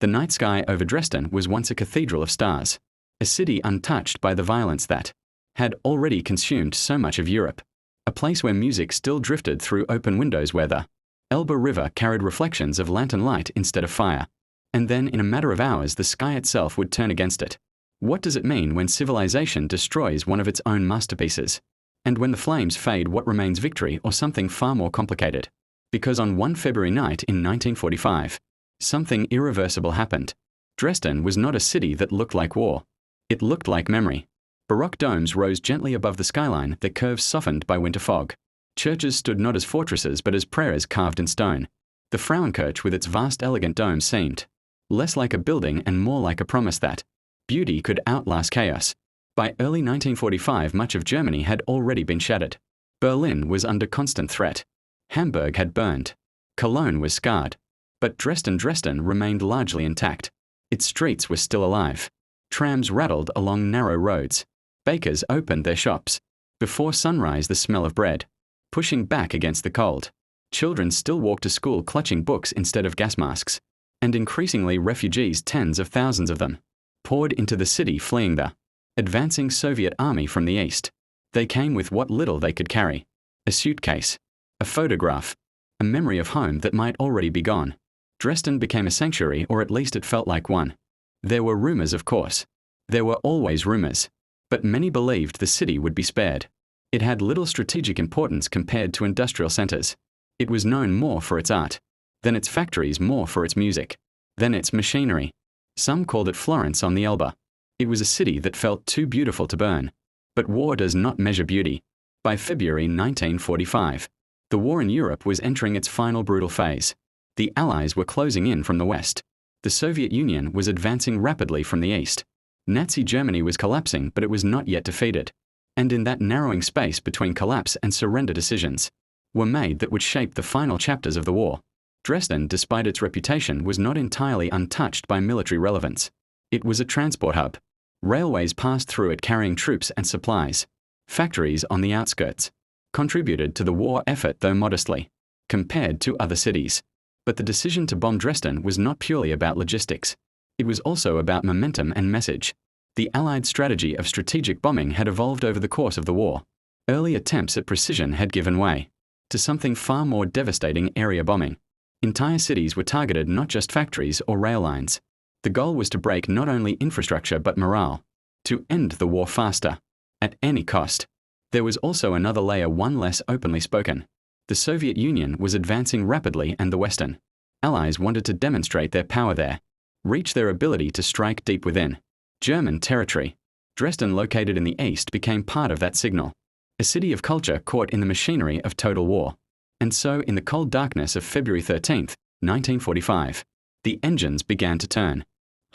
The night sky over Dresden was once a cathedral of stars, a city untouched by the violence that had already consumed so much of Europe, a place where music still drifted through open windows, where the Elbe River carried reflections of lantern light instead of fire. And then in a matter of hours the sky itself would turn against it. What does it mean when civilization destroys one of its own masterpieces? And when the flames fade, what remains, victory or something far more complicated? Because on one February night in 1945, something irreversible happened. Dresden was not a city that looked like war. It looked like memory. Baroque domes rose gently above the skyline, their curves softened by winter fog. Churches stood not as fortresses but as prayers carved in stone. The Frauenkirche with its vast elegant dome seemed less like a building and more like a promise that beauty could outlast chaos. By early 1945, much of Germany had already been shattered. Berlin was under constant threat. Hamburg had burned. Cologne was scarred. But Dresden remained largely intact. Its streets were still alive. Trams rattled along narrow roads. Bakers opened their shops. Before sunrise, the smell of bread pushing back against the cold. Children still walked to school clutching books instead of gas masks. And increasingly refugees, tens of thousands of them, poured into the city fleeing the advancing Soviet army from the east. They came with what little they could carry: a suitcase, a photograph, a memory of home that might already be gone. Dresden became a sanctuary, or at least it felt like one. There were rumors, of course. There were always rumors. But many believed the city would be spared. It had little strategic importance compared to industrial centers. It was known more for its art, then its factories, more for its music, then its machinery. Some called it Florence on the Elbe. It was a city that felt too beautiful to burn. But war does not measure beauty. By February 1945, the war in Europe was entering its final brutal phase. The Allies were closing in from the west. The Soviet Union was advancing rapidly from the east. Nazi Germany was collapsing, but it was not yet defeated. And in that narrowing space between collapse and surrender, decisions were made that would shape the final chapters of the war. Dresden, despite its reputation, was not entirely untouched by military relevance. It was a transport hub. Railways passed through it carrying troops and supplies. Factories on the outskirts contributed to the war effort, though modestly, compared to other cities. But the decision to bomb Dresden was not purely about logistics. It was also about momentum and message. The Allied strategy of strategic bombing had evolved over the course of the war. Early attempts at precision had given way to something far more devastating: area bombing. Entire cities were targeted, not just factories or rail lines. The goal was to break not only infrastructure but morale, to end the war faster, at any cost. There was also another layer, one less openly spoken. The Soviet Union was advancing rapidly, and the Western Allies wanted to demonstrate their power there, reach their ability to strike deep within German territory. Dresden, located in the east, became part of that signal. A city of culture caught in the machinery of total war. And so, in the cold darkness of February 13, 1945, the engines began to turn.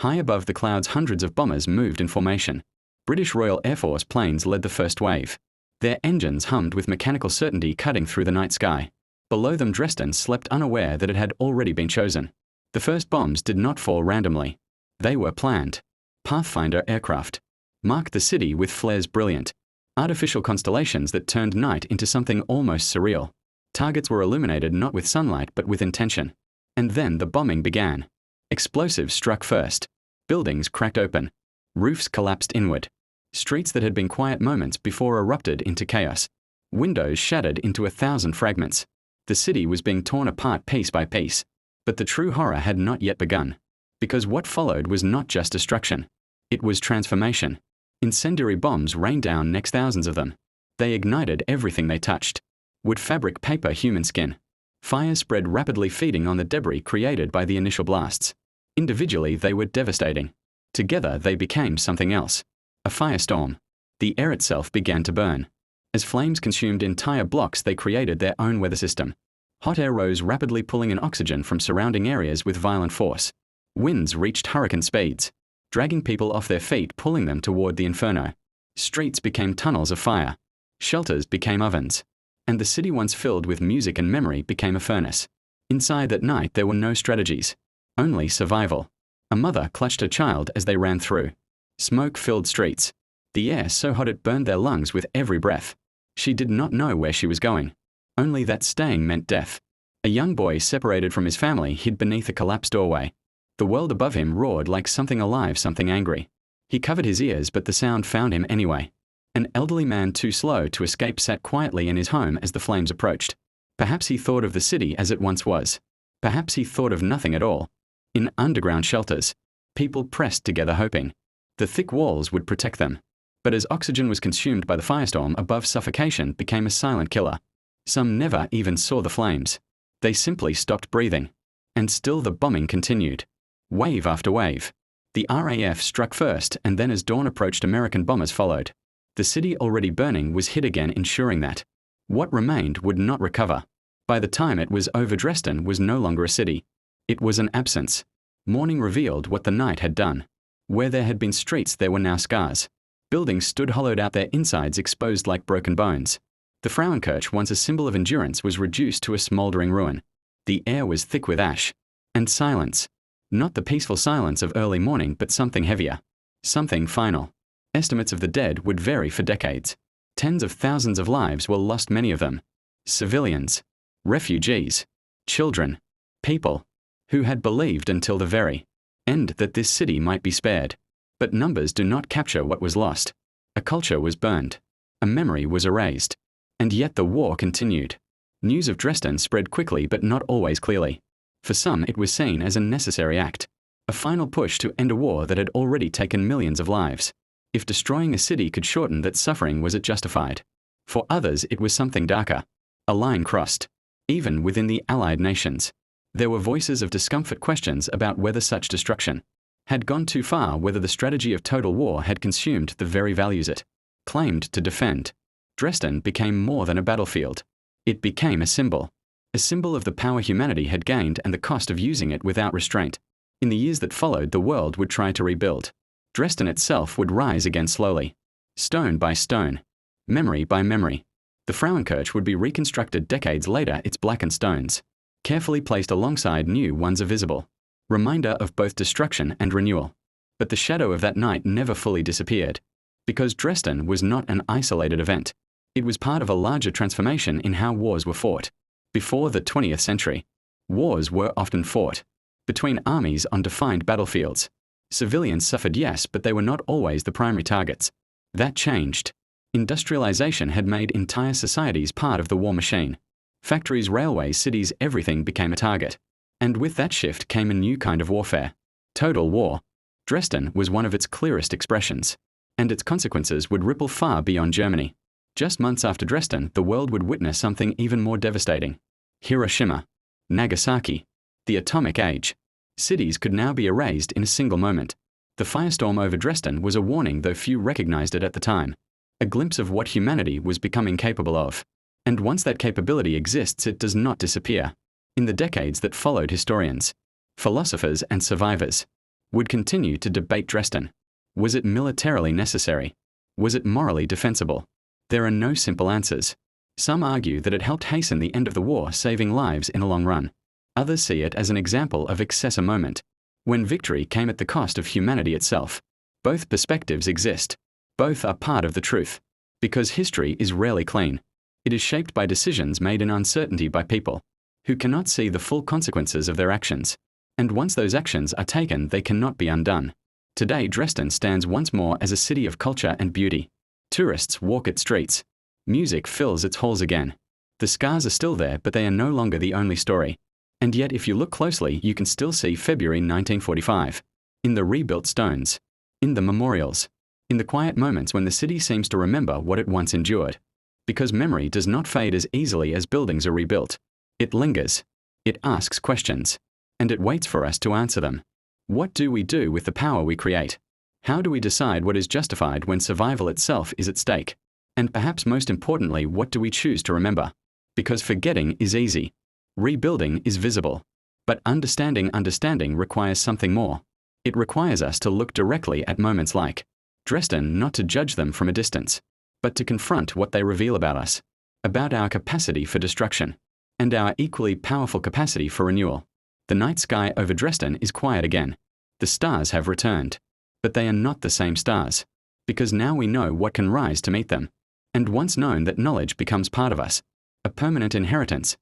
High above the clouds, hundreds of bombers moved in formation. British Royal Air Force planes led the first wave. Their engines hummed with mechanical certainty, cutting through the night sky. Below them, Dresden slept, unaware that it had already been chosen. The first bombs did not fall randomly. They were planned. Pathfinder aircraft marked the city with flares, brilliant artificial constellations that turned night into something almost surreal. Targets were illuminated not with sunlight but with intention. And then the bombing began. Explosives struck first. Buildings cracked open. Roofs collapsed inward. Streets that had been quiet moments before erupted into chaos. Windows shattered into 1,000 fragments. The city was being torn apart piece by piece. But the true horror had not yet begun. Because what followed was not just destruction. It was transformation. Incendiary bombs rained down, next thousands of them. They ignited everything they touched. Wood, fabric, paper, human skin. Fire spread rapidly, feeding on the debris created by the initial blasts. Individually, they were devastating. Together, they became something else. A firestorm. The air itself began to burn. As flames consumed entire blocks, they created their own weather system. Hot air rose rapidly, pulling in oxygen from surrounding areas with violent force. Winds reached hurricane speeds, dragging people off their feet, pulling them toward the inferno. Streets became tunnels of fire. Shelters became ovens. And the city, once filled with music and memory, became a furnace. Inside that night there were no strategies, only survival. A mother clutched her child as they ran through smoke-filled streets. The air so hot it burned their lungs with every breath. She did not know where she was going. Only that staying meant death. A young boy, separated from his family, hid beneath a collapsed doorway. The world above him roared like something alive, something angry. He covered his ears, but the sound found him anyway. An elderly man too slow to escape sat quietly in his home as the flames approached. Perhaps he thought of the city as it once was. Perhaps he thought of nothing at all. In underground shelters, people pressed together hoping the thick walls would protect them. But as oxygen was consumed by the firestorm above, suffocation became a silent killer. Some never even saw the flames. They simply stopped breathing. And still the bombing continued. Wave after wave. The RAF struck first, and then as dawn approached, American bombers followed. The city already burning was hit again, ensuring that what remained would not recover. By the time it was over, Dresden was no longer a city. It was an absence. Morning revealed what the night had done. Where there had been streets, there were now scars. Buildings stood hollowed out, their insides exposed like broken bones. The Frauenkirche, once a symbol of endurance, was reduced to a smouldering ruin. The air was thick with ash. And silence. Not the peaceful silence of early morning, but something heavier. Something final. Estimates of the dead would vary for decades. Tens of thousands of lives were lost, many of them civilians, refugees, children, people who had believed until the very end that this city might be spared. But numbers do not capture what was lost. A culture was burned. A memory was erased. And yet the war continued. News of Dresden spread quickly, but not always clearly. For some, it was seen as a necessary act, a final push to end a war that had already taken millions of lives. If destroying a city could shorten that suffering, was it justified? For others, it was something darker. A line crossed. Even within the Allied nations, there were voices of discomfort, questions about whether such destruction had gone too far, whether the strategy of total war had consumed the very values it claimed to defend. Dresden became more than a battlefield. It became a symbol of the power humanity had gained and the cost of using it without restraint. In the years that followed, the world would try to rebuild. Dresden itself would rise again slowly, stone by stone, memory by memory. The Frauenkirche would be reconstructed decades later, its blackened stones carefully placed alongside new ones, a visible reminder of both destruction and renewal. But the shadow of that night never fully disappeared, because Dresden was not an isolated event. It was part of a larger transformation in how wars were fought. Before the 20th century, wars were often fought between armies on defined battlefields. Civilians suffered, yes, but they were not always the primary targets. That changed. Industrialization had made entire societies part of the war machine. Factories, railways, cities, everything became a target. And with that shift came a new kind of warfare. Total war. Dresden was one of its clearest expressions. And its consequences would ripple far beyond Germany. Just months after Dresden, the world would witness something even more devastating. Hiroshima. Nagasaki. The atomic age. Cities could now be erased in a single moment. The firestorm over Dresden was a warning, though few recognized it at the time. A glimpse of what humanity was becoming capable of. And once that capability exists, it does not disappear. In the decades that followed, historians, philosophers, and survivors would continue to debate Dresden. Was it militarily necessary? Was it morally defensible? There are no simple answers. Some argue that it helped hasten the end of the war, saving lives in the long run. Others see it as an example of excess, a moment when victory came at the cost of humanity itself. Both perspectives exist. Both are part of the truth. Because history is rarely clean. It is shaped by decisions made in uncertainty by people who cannot see the full consequences of their actions. And once those actions are taken, they cannot be undone. Today, Dresden stands once more as a city of culture and beauty. Tourists walk its streets. Music fills its halls again. The scars are still there, but they are no longer the only story. And yet, if you look closely, you can still see February 1945. In the rebuilt stones. In the memorials. In the quiet moments when the city seems to remember what it once endured. Because memory does not fade as easily as buildings are rebuilt. It lingers. It asks questions. And it waits for us to answer them. What do we do with the power we create? How do we decide what is justified when survival itself is at stake? And perhaps most importantly, what do we choose to remember? Because forgetting is easy. Rebuilding is visible. But understanding requires something more. It requires us to look directly at moments like Dresden, not to judge them from a distance, but to confront what they reveal about us, about our capacity for destruction, and our equally powerful capacity for renewal. The night sky over Dresden is quiet again. The stars have returned. But they are not the same stars. Because now we know what can rise to meet them. And once known, that knowledge becomes part of us. A permanent inheritance.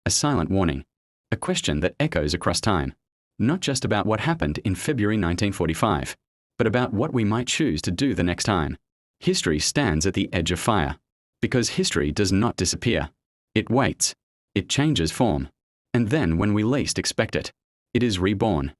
A silent warning. A question that echoes across time. Not just about what happened in February 1945, but about what we might choose to do the next time. History stands at the edge of fire, because history does not disappear. It waits. It changes form. And then, when we least expect it, it is reborn.